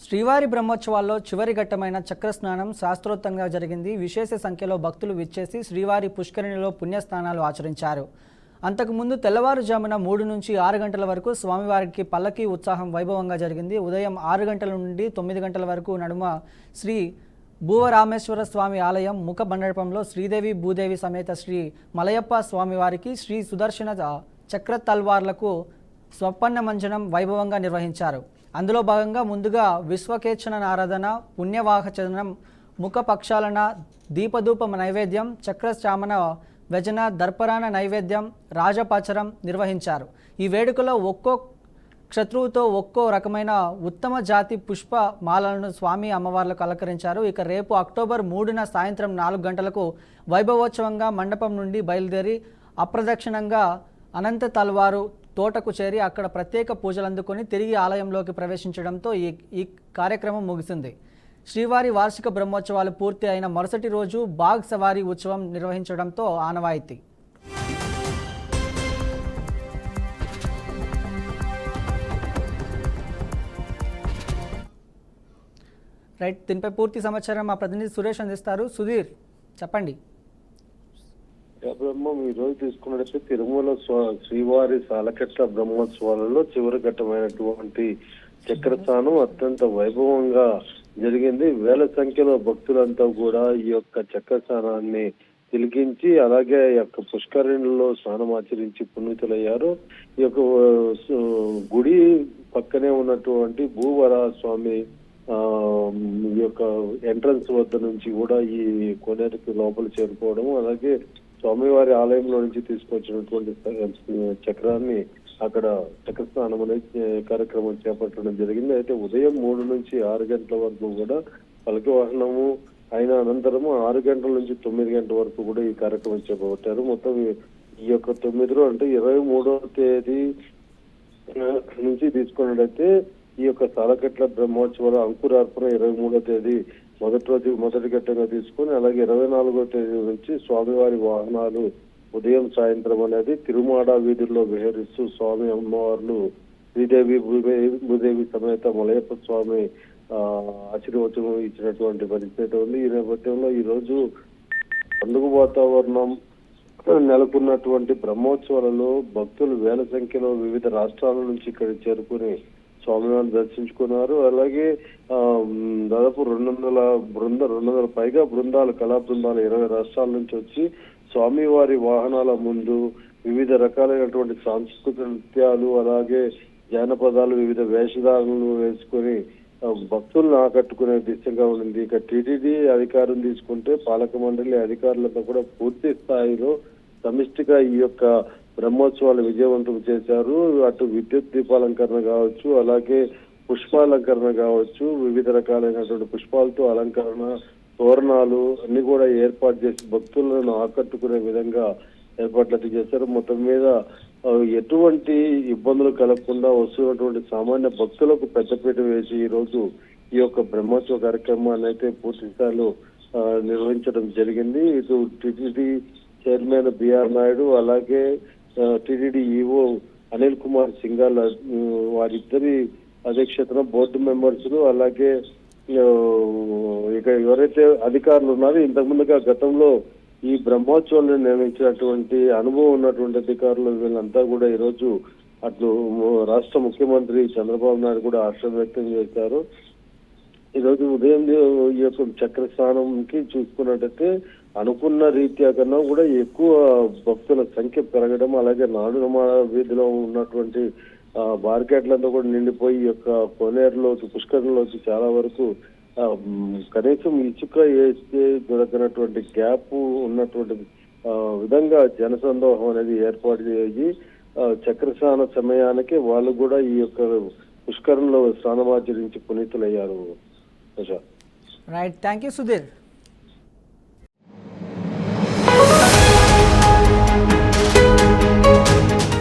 శ్రీవారి బ్రహ్మోత్సవాల్లో చివరి ఘట్టమైన చక్రస్నానం శాస్త్రోక్తంగా జరిగింది. విశేష సంఖ్యలో భక్తులు విచ్చేసి శ్రీవారి పుష్కరిణిలో పుణ్యస్నానాలు ఆచరించారు. అంతకుముందు తెల్లవారుజామున 3 నుంచి 6 గంటల వరకు స్వామివారికి పల్లకీ ఉత్సాహం వైభవంగా జరిగింది. ఉదయం 6 గంటల నుండి 9 గంటల వరకు నడుమ శ్రీ భూవరామేశ్వర స్వామి ఆలయం ముఖ మండపంలో శ్రీదేవి భూదేవి సమేత శ్రీ మలయప్ప స్వామివారికి శ్రీ సుదర్శన చక్ర తల్వార్లకు స్వప్పన్న మంజనం వైభవంగా నిర్వహించారు. అందులో భాగంగా ముందుగా విశ్వకేచన ఆరాధన, పుణ్యవాహచనం, ముఖ పక్షాలన, దీపధూప నైవేద్యం, చక్రచామన వ్యజన, దర్పరాన నైవేద్యం, రాజపాచరం నిర్వహించారు. ఈ వేడుకలో ఒక్కో క్షత్రువుతో ఒక్కో రకమైన ఉత్తమ జాతి పుష్ప మాలలను స్వామి అమ్మవార్లకు అలంకరించారు. ఇక రేపు అక్టోబర్ 3న సాయంత్రం 4 గంటలకు వైభవోత్సవంగా మండపం నుండి బయలుదేరి అప్రదక్షిణంగా అనంత తల్వారు తోటకు చేరి అక్కడ ప్రత్యేక పూజలు అందుకొని తిరిగి ఆలయంలోకి ప్రవేశించడంతో ఈ కార్యక్రమం ముగిసింది. శ్రీవారి వార్షిక బ్రహ్మోత్సవాలు పూర్తి అయిన మరుసటి రోజు బాగ్ సవారీ ఉత్సవం నిర్వహించడంతో ఆనవాయితీ. రైట్, దీనిపై పూర్తి సమాచారం మా ప్రతినిధి సురేష్ అందిస్తారు. సుధీర్, చెప్పండి. బ్రహ్మం ఈ రోజు తీసుకున్నట్లయితే తిరుమల శ్రీవారి సాలకట్ల బ్రహ్మోత్సవాలలో చివరి ఘట్టమైనటువంటి చక్రస్నానం అత్యంత వైభవంగా జరిగింది. వేల సంఖ్యలో భక్తులంతా కూడా ఈ యొక్క చక్రస్నానాన్ని తిలకించి అలాగే ఈ యొక్క పుష్కరిణిలో స్నానం ఆచరించి పునీతులయ్యారు. ఈ యొక్క గుడి పక్కనే ఉన్నటువంటి భూవరా స్వామి ఈ యొక్క ఎంట్రన్స్ వద్ద నుంచి కూడా ఈ కోనేరుకి లోపల చేరుకోవడం, అలాగే స్వామివారి ఆలయంలో నుంచి తీసుకొచ్చినటువంటి చక్రాన్ని అక్కడ చక్రస్నానం అనే కార్యక్రమం చేపట్టడం జరిగింది. అయితే ఉదయం 3 నుంచి 6 గంటల వరకు కూడా పలకి వాహనము అయిన అనంతరము 6 గంటల నుంచి 9 గంటల వరకు కూడా ఈ కార్యక్రమం చేపట్టారు. మొత్తం ఈ యొక్క 9 అంటే 23వ తేదీ నుంచి తీసుకున్నట్లయితే ఈ యొక్క సాలకట్ల బ్రహ్మోత్సవాల అంకురార్పణ 23వ తేదీ మొదటి ఘట్టంగా తీసుకొని, అలాగే 24వ తేదీ నుంచి స్వామివారి వాహనాలు ఉదయం సాయంత్రం అనేది తిరుమాడ వీధుల్లో విహరిస్తూ స్వామి అమ్మవార్లు శ్రీదేవి భూదేవి సమేత మలయప్ప స్వామి ఆశీర్వచనం ఇచ్చినటువంటి పరిస్థితి ఉంది. ఈ నేపథ్యంలో ఈ రోజు పండుగ వాతావరణం నెలకొన్నటువంటి బ్రహ్మోత్సవాలలో భక్తులు వేల సంఖ్యలో వివిధ రాష్ట్రాల నుంచి ఇక్కడ చేరుకుని స్వామివారిని దర్శించుకున్నారు. అలాగే దాదాపు 200 పైగా బృందాలు, కళా బృందాలు 20 రాష్ట్రాల నుంచి వచ్చి స్వామివారి వాహనాల ముందు వివిధ రకాలైనటువంటి సాంస్కృతిక నృత్యాలు, అలాగే జానపదాలు, వివిధ వేషధారణలు వేసుకొని భక్తులను ఆకట్టుకునే దిశగా ఉండింది. ఇక టీటీడీ అధికారం తీసుకుంటే పాలక మండలి అధికారులతో కూడా పూర్తి స్థాయిలో సమిష్టిగా ఈ యొక్క బ్రహ్మోత్సవాలు విజయవంతం చేశారు. అటు విద్యుత్ దీపాలంకరణ కావచ్చు, అలాగే పుష్పాలంకరణ కావచ్చు, వివిధ రకాలైనటువంటి పుష్పాలతో అలంకరణ, తోరణాలు అన్ని కూడా ఏర్పాటు చేసి భక్తులను ఆకట్టుకునే విధంగా ఏర్పాట్లు చేశారు. మొత్తం మీద ఎటువంటి ఇబ్బందులు కలగకుండా వస్తున్నటువంటి సామాన్య భక్తులకు పెద్దపీట వేసి ఈ రోజు ఈ యొక్క బ్రహ్మోత్సవ కార్యక్రమాన్ని అయితే పూర్తి స్థాయిలో నిర్వహించడం జరిగింది. ఇటు టిటిడి చైర్మన్ బిఆర్ నాయుడు, అలాగే టిటిడి ఈఓ అనిల్ కుమార్ సింఘాల్ వారిద్దరి అధ్యక్షతన బోర్డు మెంబర్స్, అలాగే ఇక ఎవరైతే అధికారులు ఉన్నారో ఇంతకుముందుగా గతంలో ఈ బ్రహ్మోత్సవాలను నిర్వహించినటువంటి అనుభవం ఉన్నటువంటి అధికారులు వీళ్ళంతా కూడా ఈరోజు అట్లు రాష్ట్ర ముఖ్యమంత్రి చంద్రబాబు నాయుడు కూడా హర్షం వ్యక్తం చేశారు. ఈరోజు ఉదయం ఈ యొక్క చక్రస్నానంకి చూసుకున్నట్టయితే అనుకున్న రీత్యా కన్నా కూడా ఎక్కువ భక్తుల సంఖ్య పెరగడం, అలాగే నాడునమాడ వీధిలో ఉన్నటువంటి మార్కెట్లంతా కూడా నిండిపోయి ఈ యొక్క కోనేరులోకి పుష్కరంలోకి చాలా వరకు కనీసం ఇసుక వేస్తే దొరకనటువంటి గ్యాప్ ఉన్నటువంటి విధంగా జనసందోహం అనేది ఏర్పాటు చేసి చక్రస్నాన సమయానికి వాళ్ళు కూడా ఈ యొక్క పుష్కరంలో స్నానమాచరించి పునీతులయ్యారు. Right, thank you Sudheer.